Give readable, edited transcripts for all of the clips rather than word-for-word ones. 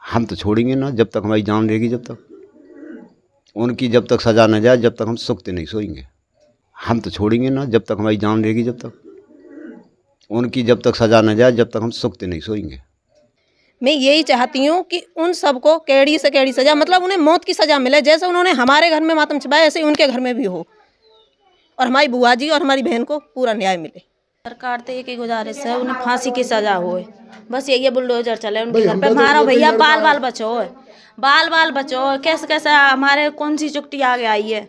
हम तो छोड़ेंगे ना जब तक हमारी जान रहेगी, जब तक उनकी जब तक सज़ा न जाए जब तक हम सुखते नहीं सोएंगे। हम तो छोड़ेंगे ना जब तक हमारी जान रहेगी, जब तक उनकी जब तक सज़ा न जाए जब तक हम सुखते नहीं सोएंगे। मैं यही चाहती हूँ कि उन सबको कैड़ी से कैड़ी सज़ा, मतलब उन्हें मौत की सज़ा मिले। जैसे उन्होंने हमारे घर में मातम छिपाया ऐसे ही उनके घर में भी हो, और हमारी बुआ जी और हमारी बहन को पूरा न्याय मिले। सरकार तो एक ही गुजारिश है, उन्हें फांसी की सजा होए, बस यही है। बुलडोजर चले उनके घर पे, मारो भैया, बाल बाल बचो, बाल बाल बचो। कैसे कैसे हमारे कौन सी चुकटी आगे आई है,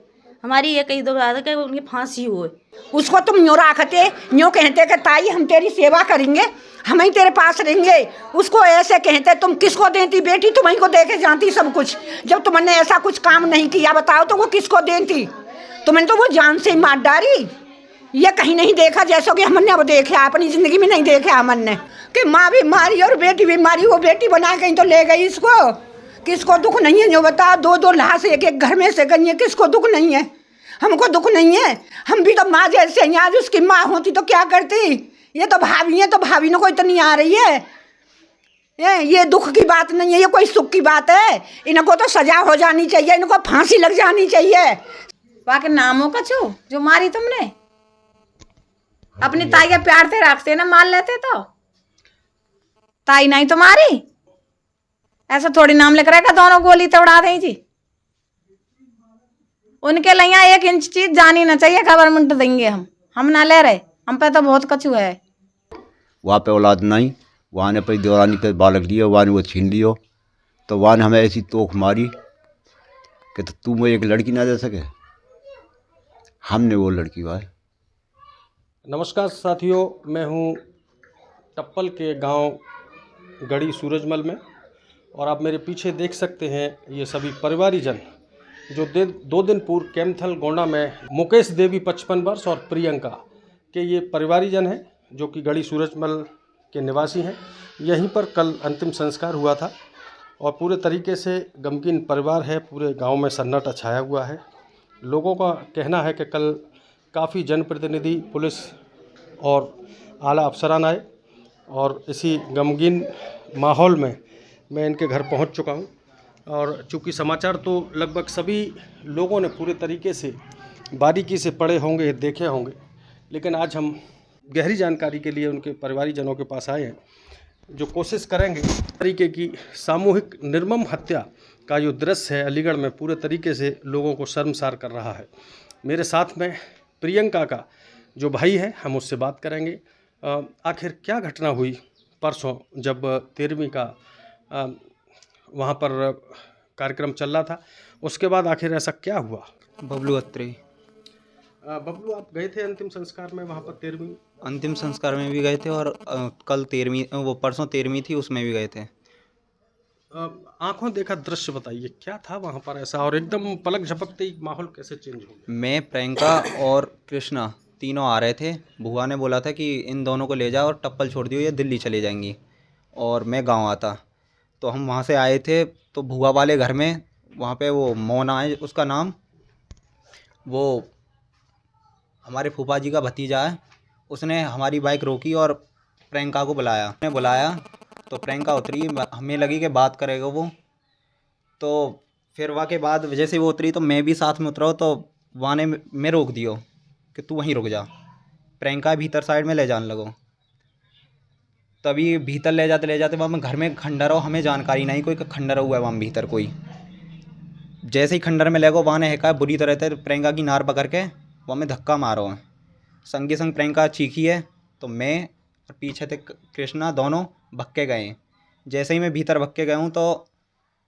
हमारी ये कही दो कि उनकी फांसी हुए। उसको तुम न्यों राखते, न्यों कहते कि ताई हम तेरी सेवा करेंगे, हम ही तेरे पास रहेंगे। उसको ऐसे कहते, तुम किसको देती बेटी, तुम ही को दे के जानती सब कुछ। जब तुमने ऐसा कुछ काम नहीं किया बताओ तो वो किसको देती? तुमने तो वो जान से ही मार डाली। ये कहीं नहीं देखा जैसा कि हमने अब देखा, अपनी जिंदगी में नहीं देखा हमने कि माँ भी मारी और बेटी भी मारी। वो बेटी बना कहीं तो ले गई इसको, किसको दुख नहीं है? जो बताओ, दो दो लाश एक एक घर में से गई है, किसको दुख नहीं है? हमको दुख नहीं है, हम भी तो माँ जैसे हैं। आज उसकी माँ होती तो क्या करती? ये तो भाभी है, तो भाभी ने कोई तो नहीं आ रही है। ये दुख की बात नहीं है, ये कोई सुख की बात है। इनको तो सजा हो जानी चाहिए, इनको फांसी लग जानी चाहिए। वाके नामों का छो जो मारी तुमने, अपनी ताई के प्यार से रखते ना, मार लेते तो ताई नहीं तुम्हारी। ऐसा थोड़ी नाम लिख रहा है दोनों गोली तो उड़ा दें जी। उनके लिए 1 इंच चीज जानी ना चाहिए, गवर्नमेंट देंगे हम ना ले रहे, हम पे तो बहुत कछु है। वहाँ पे औलाद नहीं, वहाँ ने अपनी देवरानी के बालक लिया, वहाँ ने वो छीन लियो, तो वहाँ ने हमें ऐसी तोख मारी कि तो तू मुझे एक लड़की ना दे सके, हमने वो लड़की भाई। नमस्कार साथियों, मैं हूँ टप्पल के गांव गढ़ी सूरजमल में, और आप मेरे पीछे देख सकते हैं ये सभी परिवारीजन जो 2 दिन पूर्व कैमथल गोंडा में मुकेश देवी 55 वर्ष और प्रियंका के ये परिवारीजन हैं जो कि गढ़ी सूरजमल के निवासी हैं। यहीं पर कल अंतिम संस्कार हुआ था और पूरे तरीके से गमगीन परिवार है, पूरे गांव में सन्नाटा छाया हुआ है। लोगों का कहना है कि कल काफ़ी जनप्रतिनिधि, पुलिस और आला अफसरान आए, और इसी गमगीन माहौल में मैं इनके घर पहुंच चुका हूं। और चूँकि समाचार तो लगभग सभी लोगों ने पूरे तरीके से बारीकी से पढ़े होंगे, देखे होंगे, लेकिन आज हम गहरी जानकारी के लिए उनके परिवारीजनों के पास आए हैं, जो कोशिश करेंगे तरीके की सामूहिक निर्मम हत्या का जो दृश्य है अलीगढ़ में पूरे तरीके से लोगों को शर्मसार कर रहा है। मेरे साथ में प्रियंका का जो भाई है, हम उससे बात करेंगे। आखिर क्या घटना हुई परसों जब 13वीं का वहाँ पर कार्यक्रम चल रहा था, उसके बाद आखिर ऐसा क्या हुआ? बबलू अत्रे। बबलू, आप गए थे अंतिम संस्कार में वहाँ पर 13वीं? अंतिम संस्कार में भी गए थे, और कल 13वीं, वो परसों 13वीं थी, उसमें भी गए थे। आंखों देखा दृश्य बताइए, क्या था वहाँ पर ऐसा, और एकदम पलक झपकते ही माहौल कैसे चेंज हो गया? मैं, प्रियंका और कृष्णा तीनों आ रहे थे। बुआ ने बोला था कि इन दोनों को ले जाओ और टप्पल छोड़ दियो, ये दिल्ली चली जाएंगी, और मैं गांव आता। तो हम वहाँ से आए थे, तो बुआ वाले घर में वहाँ पे वो मोना है उसका नाम, वो हमारे फूफा जी का भतीजा है, उसने हमारी बाइक रोकी और प्रियंका को बुलाया तो प्रियंका उतरी, हमें लगी कि बात करेगा वो। तो फिर वहाँ के बाद जैसे वो उतरी तो मैं भी साथ में उतरा, तो वहाँ ने मैं रोक दियो कि तू वहीं रुक जा। प्रियंका भीतर साइड में ले जाने लगो। तभी भीतर ले जाते वहाँ में घर में खंडर हो, हमें जानकारी नहीं कोई खंडर हुआ है वहाँ भीतर कोई। जैसे ही खंडर में लगो, वहाँ ने हैका बुरी तरह से प्रियंका की नार पकड़ के वहाँ में धक्का मारो है। संगे संग प्रियंका चीखी है, तो मैं और पीछे थे कृष्णा, दोनों भक्के गए। जैसे ही मैं भीतर भक्के गया हूँ तो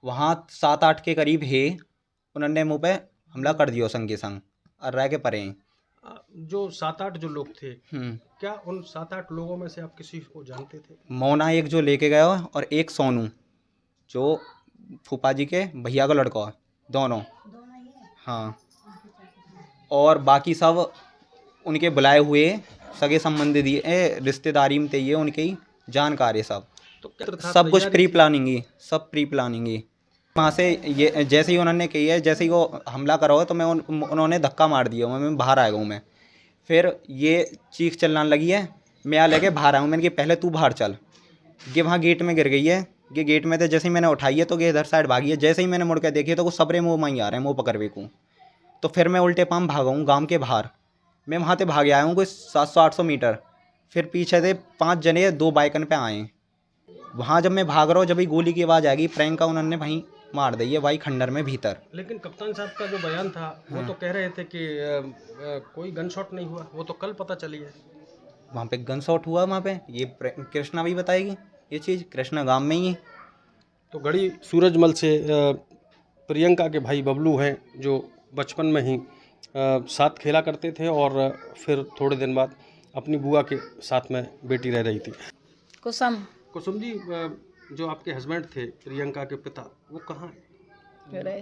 वहाँ 7-8 के करीब है, उन्होंने मुँह पे हमला कर दिया संगे संग, और रह के परे। जो 7-8 जो लोग थे, क्या उन 7-8 लोगों में से आप किसी को जानते थे? मोना एक जो लेके गया, और एक सोनू जो फूफा जी के भैया का लड़का है, दोनों। हाँ, और बाकी सब उनके बुलाए हुए सगे संबंधी दिए, रिश्तेदारी में थे ये, उनके ही जानकार है सब। तो सब कुछ प्री प्लानिंग ही, सब प्री प्लानिंग ही। वहाँ से ये जैसे ही उन्होंने कही है, जैसे ही वो हमला करो तो मैं उन्होंने धक्का मार दिया, मैं बाहर आ गया हूँ। मैं फिर ये चीख चिल्लाने लगी है, मैं आ लेके बाहर आऊँ। मैंने कहा पहले तू बाहर चल। ये वहाँ गेट में गिर गई है, ये गेट में थे, जैसे ही मैंने उठाई है तो ये इधर साइड भागी है। जैसे ही मैंने मुड़ के देखी है तो वो सबरे मुँह में ही आ रहे हैं, मुँह पकड़ बेकूँ। तो फिर मैं उल्टे पाम भागा हूँ गाँव के बाहर। मैं वहाँ से भाग आया हूँ कोई 700-800 मीटर। फिर पीछे से 5 जने 2 बाइकन पे आए। वहाँ जब मैं भाग रहा हूँ, जब ही गोली की आवाज़ आएगी, प्रियंका उन्होंने वहीं मार दी है भाई खंडर में भीतर। लेकिन कप्तान साहब का जो बयान था वो तो कह रहे थे कि कोई गन शॉट नहीं हुआ, वो तो कल पता चली है। वहाँ पे गन शॉट हुआ वहाँ पे, ये कृष्णा भी बताएगी ये चीज़। कृष्णा गांव में ही। तो गढ़ी सूरजमल से प्रियंका के भाई बबलू हैं, जो बचपन में ही साथ खेला करते थे और फिर थोड़े दिन बाद अपनी बुआ के साथ में बेटी रह रही थी। कुसुम कुसुम जी, जो आपके हस्बैंड थे प्रियंका के पिता, वो कहाँ हैं? रहे।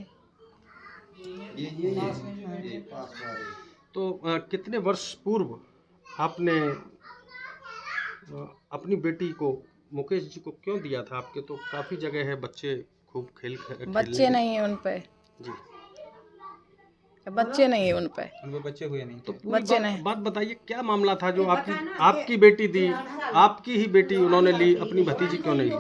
तो कितने वर्ष पूर्व आपने अपनी बेटी को मुकेश जी को क्यों दिया था? आपके तो काफ़ी जगह है, बच्चे खूब बच्चे नहीं है उन पे जी, बच्चे नहीं है उन पे बच्चे हुए नहीं। तो पूरी बच्चे नहीं। बात बताइए, क्या मामला था जो आपकी बेटी थी, आपकी ही बेटी उन्होंने ली, अपनी भतीजी क्यों नहीं ली?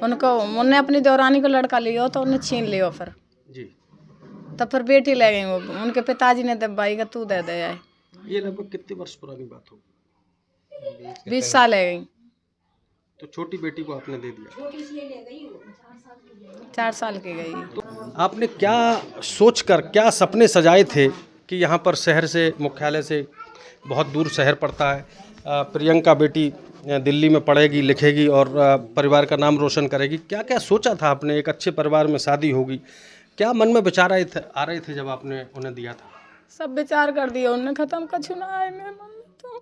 उनको उन्होंने अपनी देवरानी को लड़का लियो तो उन्हें छीन लियो फिर। जी, तब फिर बेटी ले गई। वो उनके पिताजी ने दबाई का तू दे दे। ये लगभग कितने वर्ष पुरानी बात होगी? 20 साल ले गई। तो छोटी बेटी को आपने दे दिया। 4 साल की गई। तो आपने क्या सोचकर, क्या सपने सजाए थे कि यहाँ पर शहर से, मुख्यालय से बहुत दूर शहर पड़ता है, प्रियंका बेटी दिल्ली में पढ़ेगी लिखेगी और परिवार का नाम रोशन करेगी? क्या क्या सोचा था आपने? एक अच्छे परिवार में शादी होगी, क्या मन में विचार आ रहे थे जब आपने उन्हें दिया था? सब विचार कर दिया उन्होंने, खत्म कछु ना आए मेरे मन में तो।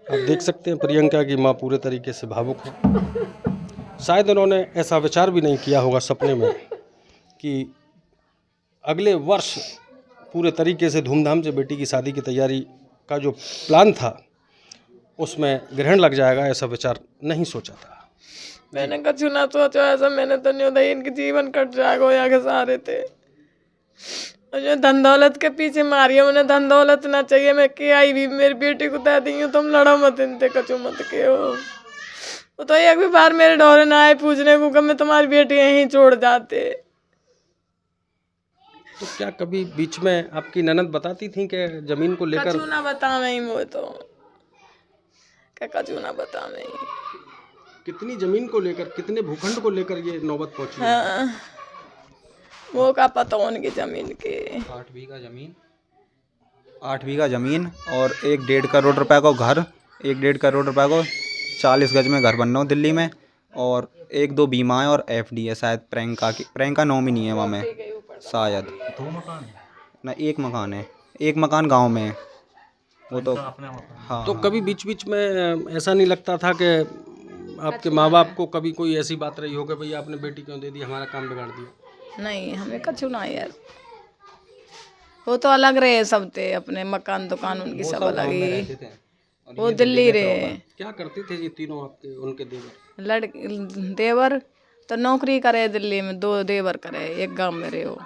आप देख सकते हैं प्रियंका की माँ पूरे तरीके से भावुक है। शायद उन्होंने ऐसा विचार भी नहीं किया होगा सपने में कि अगले वर्ष पूरे तरीके से धूमधाम से बेटी की शादी की तैयारी का जो प्लान था उसमें ग्रहण लग जाएगा, ऐसा विचार नहीं सोचा था। मैंने कछु ना सोचा ऐसा। मैंने तो नहीं होता इनके जीवन कट जाएगा यहाँ के सहारे थे। और जो धन दौलत के पीछे मारी है, उन्हें धन दौलत ना चाहिए। मैं के आई भी मेरी बेटी को दे दी हूँ, तुम लड़ो मत इनते, कछु मत के हो। वो तो एक भी बार मेरे डोरे ना आए पूछने को कि मैं तुम्हारी बेटी यहीं छोड़ जाते। तो क्या कभी बीच में आपकी ननद बताती थी कि जमीन को लेकर? कछु ना बता नहीं वो तो, क्या कछु ना बता नहीं। कितनी जमीन को लेकर, कितने भूखंड को लेकर ये नौबत पहुंची? हाँ, वो का पता उनकी जमीन के। 8 बीघा जमीन, 8 बीघा जमीन और 1-1.5 करोड़ रुपए को घर, 1-1.5 करोड़ रुपए को 40 गज में घर बन रहा हूँ दिल्ली में। और 1-2 बीमा है और FD है शायद प्रियंका की। प्रियंका नॉमिनी है वहाँ में शायद। 2 मकान है ना, 1 मकान है, 1 मकान गांव में है वो तो। हाँ। तो कभी बीच बीच में ऐसा नहीं लगता था कि आपके माँ बाप को कभी कोई ऐसी बात रही हो कि भैया आपने बेटी क्यों दे दी, हमारा काम बिगाड़ दिया? नहीं, हमें कछु ना यार। वो तो अलग रहे सब थे, अपने मकान दुकान उनकी सब अलग ही। वो दिल्ली रहे। क्या करते थे ये तीनों आपके, उनके देवर? देवर तो नौकरी करे दिल्ली में, 2 देवर करे, एक गांव में रहे हो।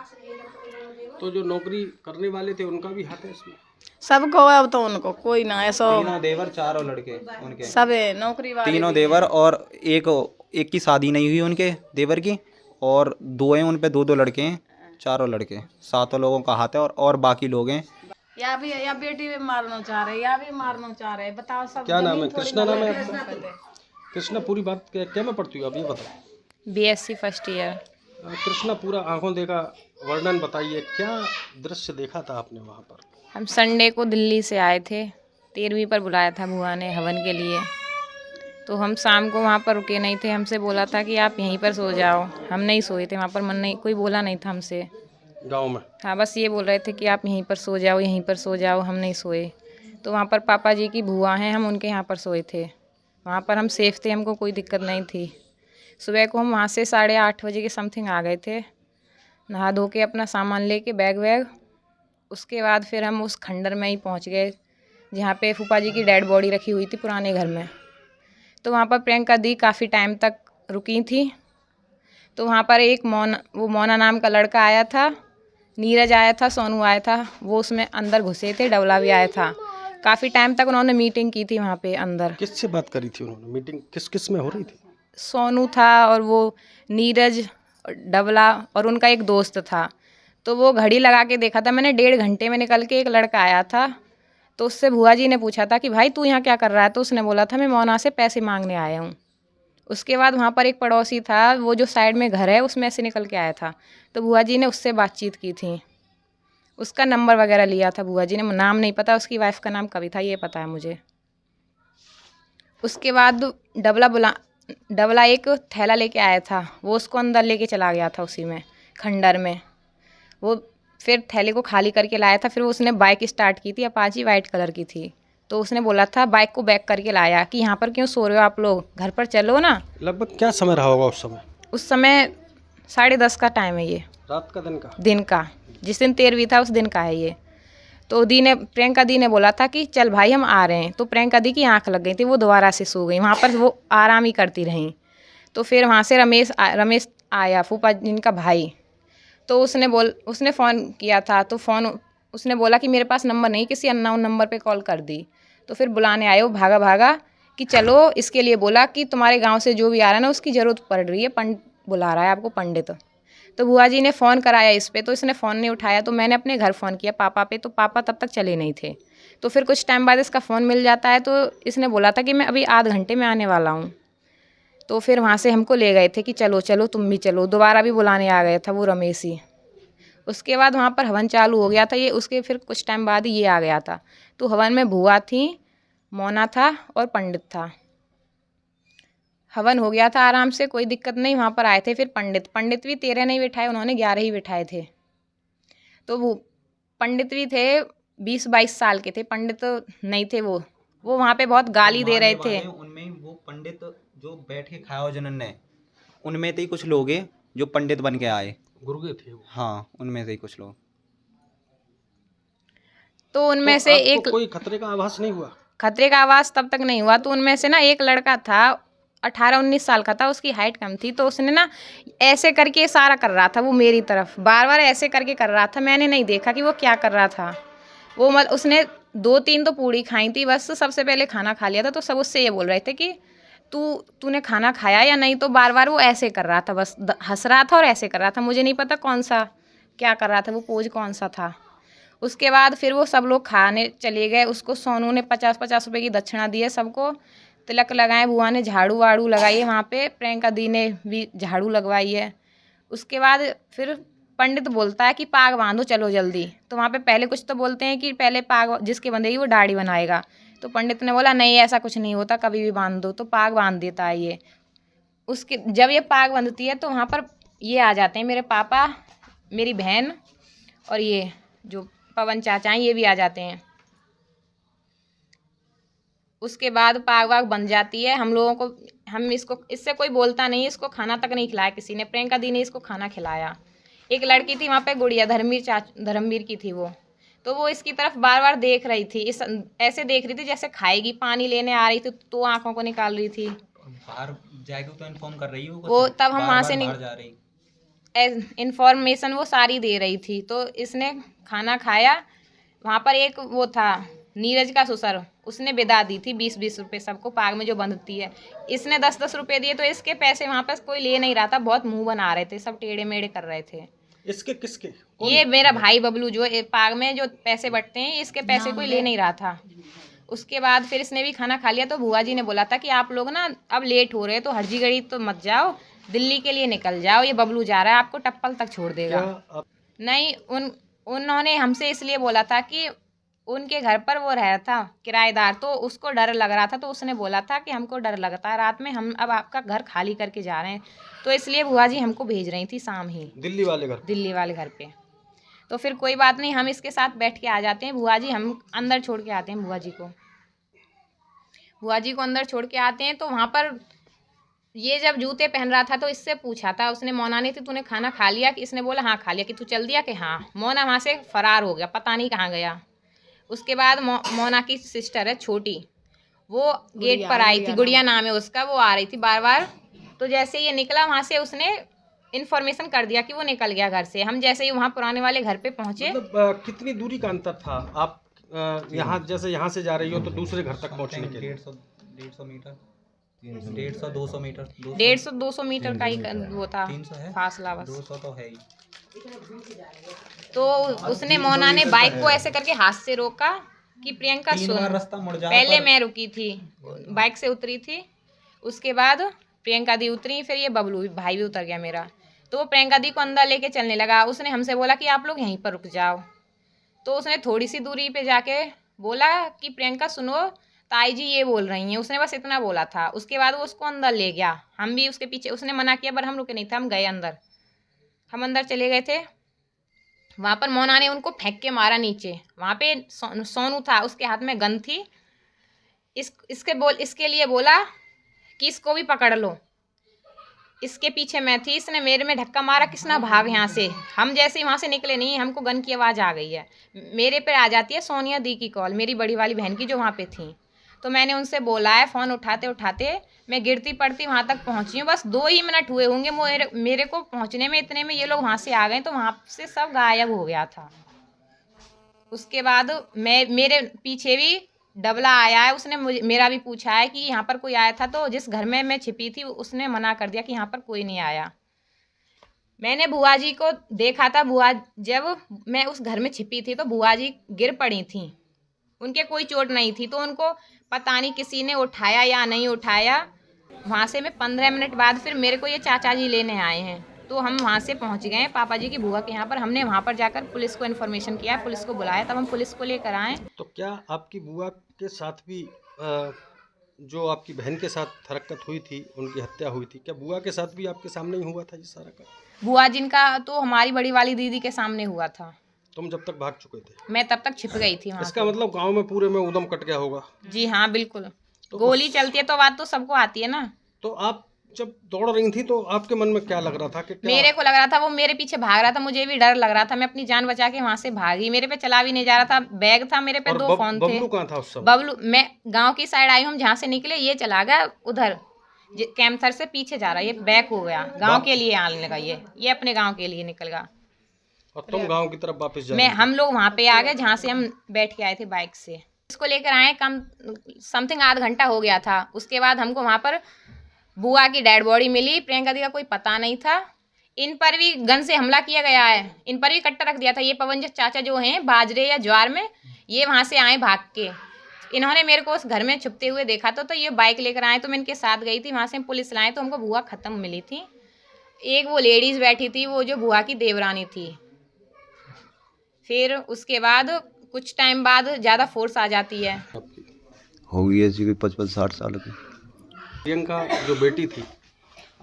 तो जो नौकरी करने वाले थे उनका भी हाथ है इसमें? सबको है अब तो, उनको कोई ना ऐसा। 3 देवर 4 लड़के उनके, सब है नौकरी वाले। 3 देवर और एक की शादी नहीं हुई उनके देवर की, और 2 हैं उन पे 2-2 लड़के हैं, 4 लड़के, 7 लोगों का हाथ है और बाकी लोग हैं। या बेटी भी मारना चाह रहे, या भी मारना चाह रहे, बताओ सब। क्या नाम है? कृष्णा नाम है आपका? कृष्णा, पूरी बात क्या में पढ़ती हो आप, ये बताओ। BSc first year. कृष्णा, पूरा आंखों देखा वर्णन बताइए, क्या दृश्य देखा था आपने वहाँ पर? हम संडे को दिल्ली से आए थे, 13वीं पर बुलाया था बुआ ने हवन के लिए। तो हम शाम को वहाँ पर रुके नहीं थे, हमसे बोला था कि आप यहीं पर सो जाओ। हम नहीं सोए थे वहाँ पर, मन नहीं, कोई बोला नहीं था हमसे गांव में। हाँ, बस ये बोल रहे थे कि आप यहीं पर सो जाओ, यहीं पर सो जाओ। हम नहीं सोए। तो वहाँ पर पापा जी की बुआ हैं, हम उनके यहाँ पर सोए थे। वहाँ पर हम सेफ थे, हमको कोई दिक्कत नहीं थी। सुबह को हम वहाँ से 8:30 बजे के समथिंग आ गए थे, नहा धो के अपना सामान लेके बैग वैग। उसके बाद फिर हम उस खंडर में ही पहुँच गए जहाँ पे फूफा जी की डेड बॉडी रखी हुई थी पुराने घर में। तो वहाँ पर प्रियंका दी काफ़ी टाइम तक रुकी थी। तो वहाँ पर एक मोना नाम का लड़का आया था, नीरज आया था, सोनू आया था, वो उसमें अंदर घुसे थे, डबला भी आया था। काफ़ी टाइम तक उन्होंने मीटिंग की थी वहाँ पे अंदर। किससे बात करी थी उन्होंने? मीटिंग किस किस में हो रही थी? सोनू था और वो नीरज, डबला और उनका एक दोस्त था। तो वो घड़ी लगा के देखा था मैंने, 1.5 घंटे में निकल के एक लड़का आया था। तो उससे भुआ जी ने पूछा था कि भाई तू यहाँ क्या कर रहा है? तो उसने बोला था मैं मोना से पैसे मांगने आया हूँ। उसके बाद वहाँ पर एक पड़ोसी था, वो जो साइड में घर है उसमें से निकल के आया था। तो भुआ जी ने उससे बातचीत की थी, उसका नंबर वगैरह लिया था भुआ जी ने। नाम नहीं पता, उसकी वाइफ का नाम कविता ये पता है मुझे। उसके बाद डबला एक थैला लेके आया था, वो उसको अंदर लेके चला गया था उसी में खंडर में। वो फिर थैले को खाली करके लाया था। फिर उसने बाइक स्टार्ट की थी, अपाची वाइट कलर की थी। तो उसने बोला था बाइक को बैक करके लाया कि यहाँ पर क्यों सो रहे हो आप लोग, घर पर चलो ना। लगभग क्या समय रहा होगा उस समय? उस समय 10:30 का टाइम है ये, रात का, दिन का? दिन का। जिस दिन 13वीं था उस दिन का है ये। तो प्रियंका दी ने बोला था कि चल भाई हम आ रहे हैं। तो प्रियंका दी की आंख लग गई थी, वो दोबारा से सो गई। वहाँ पर वो आराम ही करती रहीं। तो फिर वहाँ से रमेश आया, फूफा जिनका भाई। तो उसने फ़ोन किया था। तो उसने बोला कि मेरे पास नंबर नहीं, किसी अननोन नंबर पे कॉल कर दी। तो फिर बुलाने आए, वो भागा भागा कि चलो, इसके लिए बोला कि तुम्हारे गांव से जो भी आ रहा है ना उसकी ज़रूरत पड़ रही है, पंडित बुला रहा है आपको, पंडित। तो बुआ जी ने फ़ोन कराया इस पे, तो इसने फ़ोन नहीं उठाया। तो मैंने अपने घर फ़ोन किया पापा पे, तो पापा तब तक चले नहीं थे। तो फिर कुछ टाइम बाद इसका फ़ोन मिल जाता है। तो इसने बोला था कि मैं अभी आध घंटे में आने वाला हूँ। तो फिर वहाँ से हमको ले गए थे कि चलो चलो तुम भी चलो। दोबारा भी बुलाने आ गया था वो रमेश ही। उसके बाद वहाँ पर हवन चालू हो गया था ये, उसके फिर कुछ टाइम बाद ही ये आ गया था। तो हवन में भुआ थी, मोना था और पंडित था। हवन हो गया था आराम से, कोई दिक्कत नहीं। वहाँ पर आए थे फिर पंडित भी 13 नहीं बिठाए उन्होंने, 11 ही बिठाए थे। तो वो पंडित भी थे, 20-22 साल के थे। पंडित नहीं थे वो वहाँ पे बहुत गाली दे रहे थे। उनमें वो पंडित जो बैठ के खाया हो जिन्होंने, उनमें से ही कुछ लोग हैं जो पंडित बन के आए, गुर्गे थे वो? हाँ, उनमें से ही कुछ लोग। तो उनमें से एक, कोई खतरे का आभास नहीं हुआ? खतरे का आवाज़ तब तक नहीं हुआ। तो उनमें से ना एक लड़का था, 18-19 साल का था, उसकी हाइट कम थी। तो उसने ना ऐसे करके इशारा कर रहा था वो मेरी तरफ, बार बार ऐसे करके कर रहा था। मैंने नहीं देखा कि वो क्या कर रहा था। उसने 2-3 तो पूड़ी खाई थी बस, सबसे पहले खाना खा लिया था। तो सब उससे ये बोल रहे थे कि तूने खाना खाया या नहीं। तो बार बार वो ऐसे कर रहा था, बस हंस रहा था और ऐसे कर रहा था। मुझे नहीं पता कौन सा क्या कर रहा था, वो पोज कौन सा था। उसके बाद फिर वो सब लोग खाने चले गए। उसको सोनू ने 50-50 रुपये की दक्षिणा दी है सबको, तिलक लगाए, बुआ ने झाड़ू वाड़ू लगाई है वहाँ पे, प्रियंका दी ने भी झाड़ू लगवाई है। उसके बाद फिर पंडित बोलता है कि पाग बांधो चलो जल्दी। तो वहाँ पे पहले कुछ तो बोलते हैं कि पहले पाग जिसके बंधेगी वो दाढ़ी बनाएगा। तो पंडित ने बोला नहीं ऐसा कुछ नहीं होता, कभी भी बांध दो। तो पाग बांध देता है ये। उसके जब ये पाग बंधती है तो वहाँ पर ये आ जाते हैं, मेरे पापा, मेरी बहन और ये जो पवन चाचा हैं, ये भी आ जाते हैं। उसके बाद पाग वाग बन जाती है। हम लोगों को, इससे कोई बोलता नहीं, इसको खाना तक नहीं खिलाया किसी ने। प्रियंका दी ने इसको खाना खिलाया। एक लड़की थी वहाँ पे, गुड़िया धर्मवीर की थी वो। तो वो इसकी तरफ बार बार देख रही थी, ऐसे देख रही थी जैसे खाएगी। पानी लेने आ रही थी तो आंखों को निकाल रही थी। बाहर जाएगी तो इन्फॉर्म कर रही हो वो, तब हम वहाँ से जा रही इन्फॉर्मेशन वो सारी दे रही थी। तो इसने खाना खाया। वहाँ पर एक वो था नीरज का ससुर, उसने बिदा दी थी 20-20 रुपये सबको, पाग में जो बंधती है। इसने 10-10 रुपये दिए। तो इसके पैसे वहाँ पर कोई ले नहीं रहा था, बहुत मुंह बना रहे थे, सब टेढ़े मेढ़े कर रहे थे। इसके किसके? ये मेरा भाई बबलू जो पाग में जो पैसे बटते हैं, इसके पैसे कोई ले नहीं रहा था। उसके बाद फिर इसने भी खाना खा लिया। तो बुआ जी ने बोला था कि आप लोग ना अब लेट हो रहे हैं तो हर्जी गड़ी तो मत जाओ, दिल्ली के लिए निकल जाओ, ये बबलू जा रहा है आपको टप्पल तक छोड़ देगा। नहीं, उन्होंने हमसे इसलिए बोला था कि उनके घर पर वो रह था किराएदार, तो उसको डर लग रहा था। तो उसने बोला था कि हमको डर लगता है रात में, हम अब आपका घर खाली करके जा रहे हैं। तो इसलिए बुआ जी हमको भेज रही थी शाम ही दिल्ली वाले घर पे। तो फिर कोई बात नहीं, हम इसके साथ बैठ के आ जाते हैं। बुआ जी हम अंदर छोड़ के आते हैं बुआ जी को अंदर छोड़ के आते हैं। तो वहाँ पर ये जब जूते पहन रहा था तो इससे पूछा था उसने, मोना ने, थी तूने खाना खा लिया? कि इसने बोला हाँ खा लिया। कि तू चल दिया? कि हाँ। मोना वहाँ से फरार हो गया, पता नहीं कहाँ गया। उसके बाद मोना की सिस्टर है छोटी, वो गेट पर आई थी, गुड़िया नाम है उसका, वो आ रही थी बार बार। तो जैसे ये निकला वहाँ से उसने इन्फॉर्मेशन कर दिया कि वो निकल गया घर से। हम जैसे ही वहाँ पुराने वाले घर पे पहुँचे, मतलब कितनी दूरी का अंतर था? आप यहाँ जैसे यहाँ से जा रही हो तो दूसरे घर तक पहुँचने के लिए 150 मीटर, 150-200 मीटर, 150-200 मीटर का ही वो था 300 है, फासला बस। 200 तो है ही। तो उसने मोना ने बाइक को ऐसे करके हाथ से रोका कि प्रियंका सुन, रास्ता मुड़ जा। पहले मैं रुकी थी, बाइक से उतरी थी, उसके बाद प्रियंका दी उतरी, फिर ये बबलू भाई भी उतर गया मेरा। तो वो प्रियंका दी को अंदर लेके चलने लगा। उसने हमसे बोला कि आप लोग यहीं पर रुक जाओ। तो उसने थोड़ी सी दूरी पे जाके बोला कि प्रियंका सुनो, ताई जी ये बोल रही हैं। उसने बस इतना बोला था। उसके बाद वो उसको अंदर ले गया, हम भी उसके पीछे। उसने मना किया पर हम रुके नहीं थे, हम गए अंदर। हम अंदर चले गए थे। वहाँ पर मोना ने उनको फेंक के मारा नीचे। वहाँ पे सोनू था, उसके हाथ में गन थी। इसके लिए बोला कि इसको भी पकड़ लो। इसके पीछे मैं थी, इसने मेरे में धक्का मारा, किसना भाग यहाँ से। हम जैसे ही वहाँ से निकले नहीं, हमको गन की आवाज़ आ गई है। मेरे पे आ जाती है सोनिया दी की कॉल, मेरी बड़ी वाली बहन की, जो वहाँ पे थी। तो मैंने उनसे बोला है, फ़ोन उठाते उठाते मैं गिरती पड़ती वहाँ तक पहुँची हूँ। बस 2 ही मिनट हुए होंगे मेरे को पहुँचने में, इतने में ये लोग वहाँ से आ गए। तो वहाँ से सब गायब हो गया था। उसके बाद मेरे पीछे भी डबला आया है। उसने मेरा भी पूछा है कि यहाँ पर कोई आया था। तो जिस घर में मैं छिपी थी उसने मना कर दिया कि यहाँ पर कोई नहीं आया। मैंने बुआ जी को देखा था। जब मैं उस घर में छिपी थी तो बुआ जी गिर पड़ी थी, उनके कोई चोट नहीं थी। तो उनको पता नहीं किसी ने उठाया या नहीं उठाया। वहाँ से मैं 15 मिनट बाद फिर मेरे को ये चाचा जी लेने आए हैं। तो हम वहाँ से पहुँच गए पापा जी की बुआ के यहाँ पर। हमने वहाँ पर जाकर पुलिस को इन्फॉर्मेशन किया, पुलिस को बुलाया, तब हम पुलिस को लेकर आए। तो क्या आपकी बुआ के साथ भी जो आपकी बहन के साथ हरकत हुई थी, उनकी हत्या हुई थी, क्या बुआ के साथ भी आपके सामने ही हुआ था ये सारा काम? बुआ जिनका तो हमारी बड़ी वाली दीदी के सामने हुआ था। तुम जब तक भाग चुके थे? मैं तब तक छिप गई थी वहाँ। इसका मतलब गांव में पूरे में उदम कट गया होगा। जी हाँ बिल्कुल। गोली चलती है तो बात तो सबको आती है ना। तो आप जब दौड़ रही थी तो आपके मन में क्या लग रहा था कि मेरे को लग रहा था वो मेरे पीछे भाग रहा था, मुझे भी डर लग रहा था। मैं अपनी जान बचा के वहाँ से भागी। मेरे पे चला भी नहीं जा रहा था, बैग था मेरे पे, 2 फोन थे। बबलू कहाँ था उस समय? बबलू, मैं गांव की साइड आई हूँ, जहाँ से निकले ये चला गया उधर कैंपथर से पीछे जा रहा है। ये बैक हो गया, गाँव के लिए आने लगा। ये अपने गाँव के लिए निकल गया और तुम गाँव की तरफ वापस जा? हम लोग वहाँ पे आ गए जहाँ से हम बैठ के आए थे बाइक से। इसको लेकर आए, समथिंग आधा घंटा हो गया था। उसके बाद हमको वहाँ पर बुआ की डेड बॉडी मिली। प्रियंका दी का कोई पता नहीं था। इन पर भी गन से हमला किया गया है, इन पर भी कट्टा रख दिया था। ये पवनजोत चाचा जो हैं बाजरे या ज्वार में, ये वहाँ से आए भाग के। इन्होंने मेरे को उस घर में छुपते हुए देखा तो ये बाइक लेकर आए। तो मैं इनके साथ गई थी, वहाँ से पुलिस लाए तो हमको बुआ ख़त्म मिली थी। एक वो लेडीज़ बैठी थी, वो जो बुआ की देवरानी थी। फिर उसके बाद कुछ टाइम बाद ज़्यादा फोर्स आ जाती है। हो गई ऐसी कोई 55-60 साल की। प्रियंका जो बेटी थी,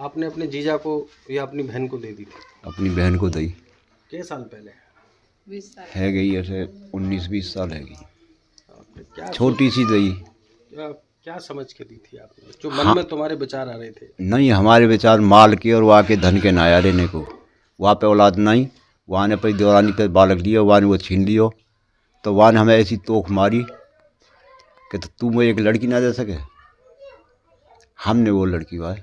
आपने अपने जीजा को या अपनी बहन को दे दी थी? अपनी बहन को दी। कितने साल पहले? 20 साल है गई ऐसे 19-20 साल है गई, आपने क्या छोटी सी दी। क्या समझ के दी थी आपने, जो मन में तुम्हारे विचार आ रहे थे? नहीं, हमारे विचार माल के और वहाँ के धन के नाया लेने को। वहाँ पे औलाद नहीं, वहाँ ने अपनी देवरानी के बालक लिया, वहाँ ने वो छीन लियो। तो वहाँ ने हमें ऐसी तोख मारी कि तो तू मुझे एक लड़की ना दे सके। हमने वो लड़की वहाँ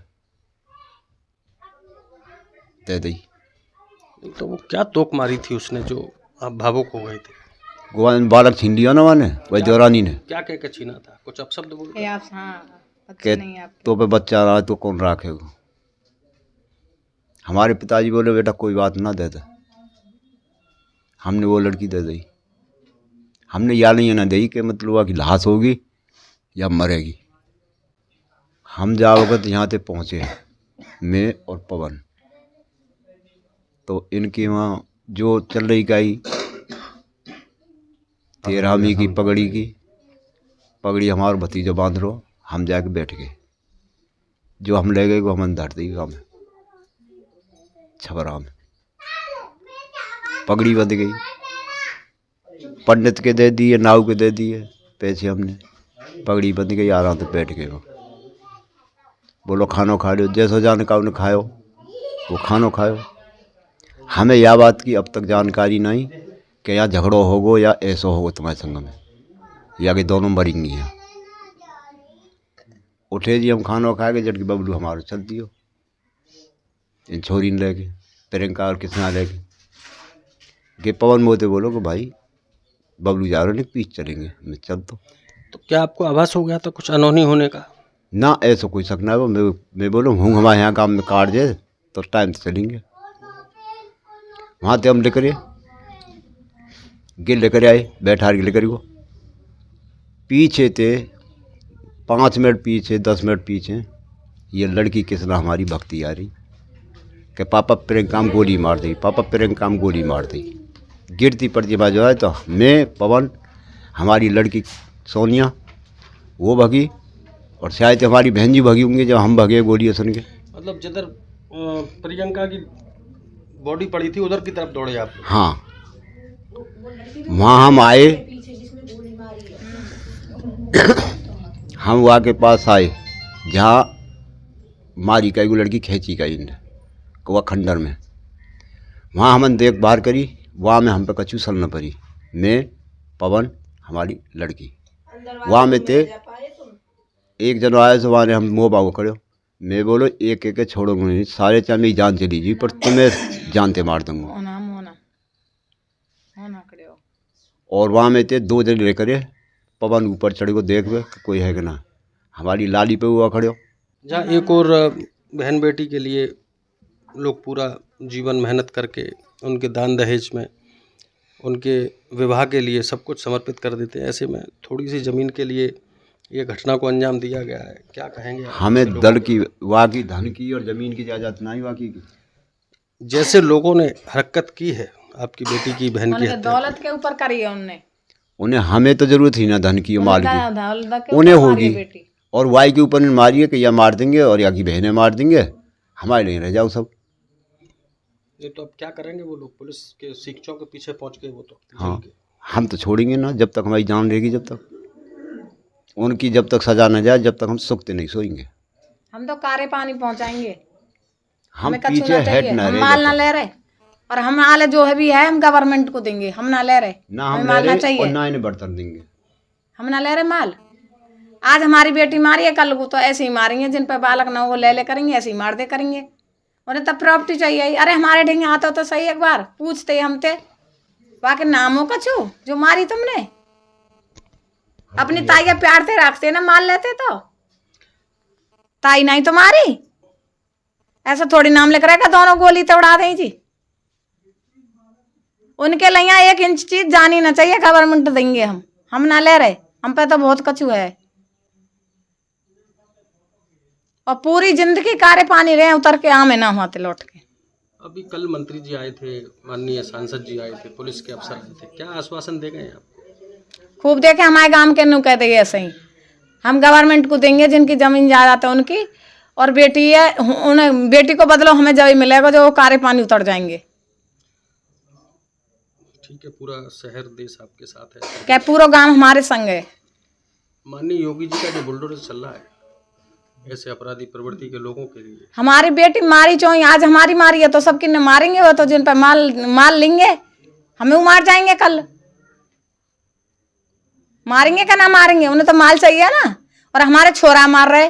दे दी। तो वो क्या तोक मारी थी उसने जो आप भावुक हो गए थे? वहाँ बालक छीन लिया ना, वहाँ ने वही देवरानी ने। क्या कह के छीना था? कुछ अपशब्द बोल के तो पे बच्चा रहा तो कौन रखेगा। हमारे पिताजी बोले बेटा कोई बात ना दे दे। हमने वो लड़की दे दी। हमने या नहीं ना दी कि मतलब कि लाश होगी या मरेगी। हम जाओगे तो यहाँ से पहुँचे मैं और पवन। तो इनकी वहाँ जो चल रही गाई 13वीं की पगड़ी हमारा भतीजा बांध लो। हम जाके बैठ गए, जो हम ले गए वो हम धर दी गाँव में छबरा में। पगड़ी बंध गई, पंडित के दे दिए, नाव के दे दिए पैसे हमने। पगड़ी बंध गई, आराम से बैठ गए। वो बोलो खानो खा लो, जैसो जाने का उन्हें खाओ, वो खानो खाओ। हमें यह बात की अब तक जानकारी नहीं कि यहाँ झगड़ो होगो या ऐसा होगो तुम्हारे संग में, या कि दोनों मरेंगी हैं। उठे जी हम खाना खा के जबकि बबलू हमारा चल दियो इन छोरी ने लेके प्रियंका और कृष्णा लेके के पवन मोते बोलो कि भाई बबलू जा रहे नहीं पीछे चलेंगे मैं चल तो क्या आपको आभास हो गया था कुछ अनहोनी होने का? ना ऐसा कोई शक ना है। मैं बोलूँ हूँ हमारे यहाँ काम में काट जाए तो टाइम से चलेंगे वहाँ से हम लेकर लेकर आए बैठा के लेकर को पीछे थे 5 मिनट पीछे 10 मिनट पीछे ये लड़की कृष्णा हमारी भक्ति आ रही कि पापा प्रियंका में गोली मार दी, पापा प्रियंका में गोली मार दी। गिरती पड़ती बाजू आए तो मैं पवन हमारी लड़की सोनिया वो भगी और शायद हमारी बहन जी भगी होंगी जब हम भगे गोलियाँ सुन के। मतलब जिधर प्रियंका की बॉडी पड़ी थी उधर की तरफ दौड़े आप? हाँ वहाँ हम आए हम वहाँ के पास आए जहाँ मारी का लड़की खींची का इन वह खंडर में वहाँ हमने देख बाहर करी वहाँ में हम पे कचू सल न पड़ी मैं पवन हमारी लड़की वहाँ में थे एक जन आया तो वहाँ ने हम मुँह बागो खड़े मैं बोलो एक एक छोड़ोगे नहीं सारे चाहे मेरी जान चली जी पर तुम्हें जानते मार दूंगा। और वहाँ में थे 2 जन लेकर पवन ऊपर चढ़े को देख वे कोई है कि ना हमारी लाली पे हुआ खड़े हो। जहाँ एक और बहन बेटी के लिए लोग पूरा जीवन मेहनत करके उनके दान दहेज में उनके विवाह के लिए सब कुछ समर्पित कर देते हैं, ऐसे में थोड़ी सी ज़मीन के लिए ये घटना को अंजाम दिया गया है, क्या कहेंगे आप? हमें दल की वाकई धन की और ज़मीन की इजाज़त नहीं वाकई की। जैसे लोगों ने हरकत की है आपकी बेटी की बहन की दौलत के ऊपर करी है उनने, उन्हें हमें तो जरूरत ही ना धन की और माल की उन्हें होगी और वाई के ऊपर मारी है कि या मार देंगे और या की बहनें मार देंगे हमारे नहीं रह जाओ सब। ये तो अब क्या करेंगे वो लोग? पुलिस के शिक्षकों के पीछे पहुंच गए वो तो। हाँ हम तो छोड़ेंगे ना जब तक हमारी जान रहेगी जब तक उनकी जब तक सजा न जाए जब तक हम सुखते नहीं सोएंगे। हम तो कारे पानी पहुंचाएंगे, हम पीछे हेट ना रहे माल ना ले रहे और हम माल जो है भी है हम गवर्नमेंट को देंगे, हम ना ले रहे ना हम माल ले ना रहे चाहिए और ना इन्हें बर्तन देंगे, हम ना ले रहे माल। आज हमारी बेटी मारी है कल को तो ऐसे ही मारेंगे, जिन पे बालक ना हो ले करेंगे ऐसे ही मार दे करेंगे। उन्हें तब प्रॉपर्टी चाहिए। अरे हमारे ढेंगे आता तो सही एक बार पूछते हम थे बाकी नामों का छू जो मारी तुमने अपनी ताई के प्यार से रखते ना मार लेते तो ताई नहीं तुम्हारी ऐसा थोड़ी नाम लिख रहेगा दोनों गोली तो उड़ा दें जी। उनके लिए 1 इंच चीज जानी ना चाहिए, गवर्नमेंट देंगे हम ना ले रहे, हम पे तो बहुत कछु है और पूरी जिंदगी कारे पानी रहे उतर के आम है ना हुआ लौट के। अभी कल मंत्री जी आए थे, माननीय सांसद जी आए थे, पुलिस के अफसर आए थे, क्या आश्वासन दे गए आपको? खूब देखे हमारे गांव के नु कहते ऐसे ही हम गवर्नमेंट को देंगे जिनकी जमीन जायदाद है उनकी, और बेटी है उन्हें बेटी को बदलो हमें जब मिलेगा जो वो कारे पानी उतर जाएंगे। ठीक है, पूरा शहर देश आपके साथ है, क्या पूरा गांव हमारे संग है। माननीय योगी जी का जो बुलडोजर चल रहा है ऐसे अपराधी प्रवृत्ति के लोगों के लिए, हमारी बेटी मारी चोई आज हमारी मारी है तो सबकी ने मारेंगे वो तो जिन पर माल लेंगे हमें वो मार जाएंगे कल, मारेंगे क्या ना मारेंगे, उन्हें तो माल चाहिए ना। और हमारे छोरा मार रहे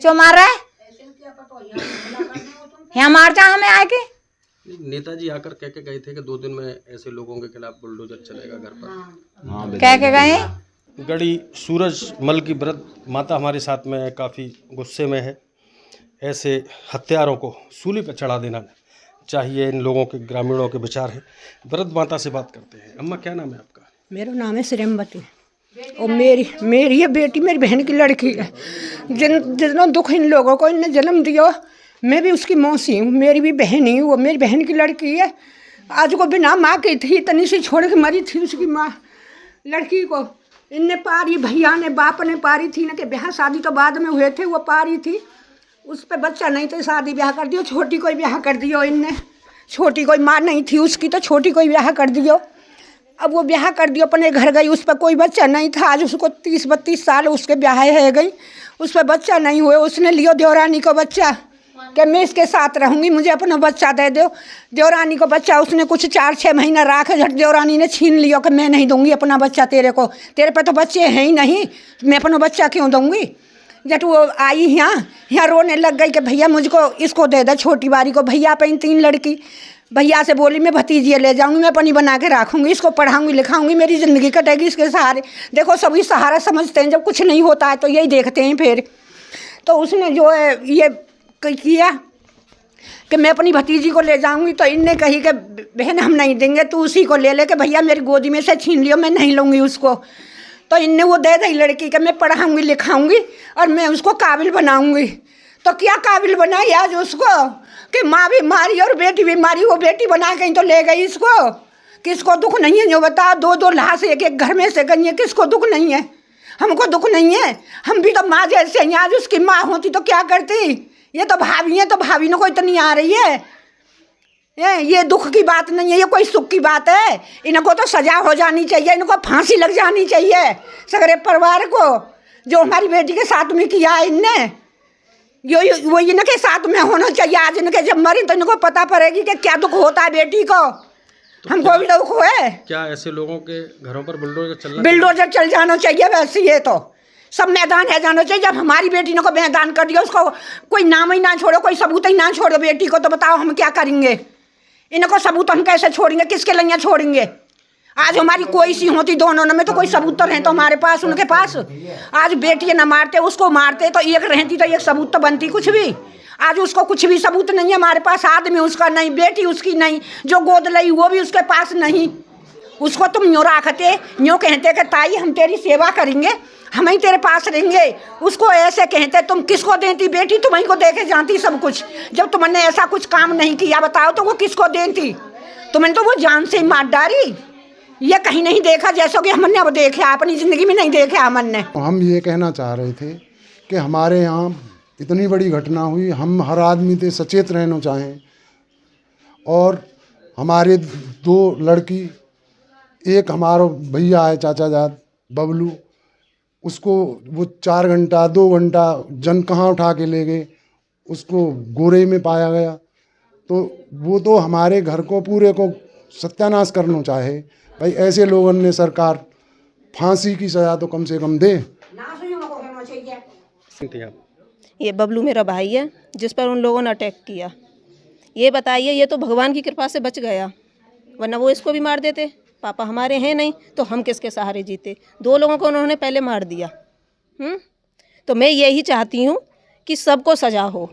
जो मार रहे यहाँ मार जा हमें आके। नेताजी आकर कह के गए थे कि 2 दिन में ऐसे लोगों के खिलाफ बुलडोजर चलेगा घर पर, कह के गए। गढ़ी सूरजमल की वृद्ध माता हमारे साथ में है, काफ़ी गुस्से में है। ऐसे हत्यारों को सूली पर चढ़ा देना चाहिए, इन लोगों के ग्रामीणों के विचार है। वृद्ध माता से बात करते हैं। अम्मा क्या नाम है आपका? मेरा नाम है श्रीमती और मेरी ये बेटी मेरी बहन की लड़की है। जितना दुख इन लोगों को इनने जन्म दिया, मैं भी उसकी मौसी हूँ, मेरी भी बहन ही, वो मेरी बहन की लड़की है। आज को बिना माँ की थी, इतनी सी छोड़ के मरी थी उसकी माँ लड़की को। इनने पारी, भैया ने बाप ने पारी थी ना कि ब्याह शादी तो बाद में हुए थे, वो पारी थी, उस पर बच्चा नहीं तो शादी ब्याह कर दियो। छोटी कोई ब्याह कर दियो इनने, छोटी कोई माँ नहीं थी उसकी तो छोटी कोई ब्याह कर दियो। अब वो ब्याह कर दियो, अपने घर गई, उस पर कोई बच्चा नहीं था। आज उसको 30-32 साल उसके ब्याह है गई, उस पर बच्चा नहीं हुए। उसने लियो देवरानी को बच्चा कि मैं इसके साथ रहूँगी, मुझे अपना बच्चा दे दो। देवरानी को बच्चा उसने कुछ 4-6 महीना रखा, झट देवरानी ने छीन लियो कि मैं नहीं दूंगी अपना बच्चा तेरे को, तेरे पे तो बच्चे हैं ही नहीं, मैं अपना बच्चा क्यों दूंगी। जब वो आई यहाँ रोने लग गई कि भैया मुझको इसको दे दे, छोटी बारी को। भैया पे 3 लड़की, भैया से बोली मैं भतीजी ले जाऊंगी, मैं पनी बना के रखूंगी, इसको पढ़ाऊंगी लिखाऊंगी, मेरी ज़िंदगी कटेगी इसके सहारे। देखो सभी सहारा समझते हैं, जब कुछ नहीं होता है तो यही देखते हैं फिर। तो उसने जो है ये किया कि मैं अपनी भतीजी को ले जाऊंगी, तो इनने कही कि बहन हम नहीं देंगे, तू उसी को ले ले, कि भैया मेरी गोदी में से छीन लियो, मैं नहीं लूँगी उसको। तो इनने वो दे दी लड़की कि मैं पढ़ाऊंगी लिखाऊंगी और मैं उसको काबिल बनाऊंगी। तो क्या काबिल बनाई आज उसको कि माँ भी मारी और बेटी भी मारी। वो बेटी बना कहीं तो ले गई इसको। किसको दुख नहीं है जो बता? 2-2 लाश एक घर में से गई है, किसको दुख नहीं है? हमको दुख नहीं है, हम भी तो माँ जैसे हैं। आज उसकी माँ होती तो क्या करती? ये तो भाभी है, तो भाभी ने को इतनी आ रही है। ये दुख की बात नहीं है, ये कोई सुख की बात है। इनको तो सजा हो जानी चाहिए, इनको फांसी लग जानी चाहिए सगरे परिवार को, जो हमारी बेटी के साथ में किया है इनने। वो इनके साथ में होना चाहिए। आज इनके जब मरी तो इनको पता पड़ेगी कि क्या दुख होता है बेटी को। तो हमको भी दुख है। क्या ऐसे लोगों के घरों पर बुलडोजर चल जाना चाहिए? वैसे ये तो सब मैदान है जाना चाहिए। जब हमारी बेटी ने को मैदान कर दिया, उसको कोई नाम ही ना छोड़ो, कोई सबूत ही ना छोड़ो बेटी को, तो बताओ हम क्या करेंगे? इनको सबूत हम कैसे छोड़ेंगे? किसके लिए छोड़ेंगे? आज हमारी कोई सी होती दोनों में तो कोई सबूत तो रहता हमारे पास, उनके पास। आज बेटी न मारते, उसको मारते, तो एक रहती तो एक सबूत तो बनती कुछ भी। आज उसको कुछ भी सबूत नहीं है हमारे पास। आदमी उसका नहीं, बेटी उसकी नहीं, जो गोद लाई वो भी उसके पास नहीं। उसको तुम यूँ रखते, यूँ कहते कि ताई हम तेरी सेवा करेंगे, हम ही तेरे पास रहेंगे। उसको ऐसे कहते, तुम किसको देती बेटी? तुम्हीं को दे के जानती सब कुछ। जब तुमने ऐसा कुछ काम नहीं किया बताओ तो वो किसको देती? तुमने तो वो जान से ही मार डाली। ये कहीं नहीं देखा जैसा कि हमने अब देखा, अपनी ज़िंदगी में नहीं देखा हमने। हम ये कहना चाह रहे थे कि हमारे यहाँ इतनी बड़ी घटना हुई, हम हर आदमी से सचेत रहना चाहें। और हमारे 2 लड़की, एक हमारा भैया है चाचा जात बबलू, उसको वो 4 घंटा 2 घंटा जन कहाँ उठा के ले गए, उसको गोरे में पाया गया। तो वो तो हमारे घर को पूरे को सत्यानाश करना चाहे। भाई ऐसे लोगों ने सरकार फांसी की सज़ा तो कम से कम दे। ये बबलू मेरा भाई है जिस पर उन लोगों ने अटैक किया। ये बताइए, ये तो भगवान की कृपा से बच गया, वरना वो इसको भी मार देते। पापा हमारे हैं नहीं तो हम किसके सहारे जीते? 2 लोगों को उन्होंने पहले मार दिया। तो मैं यही चाहती हूँ कि सबको सज़ा हो।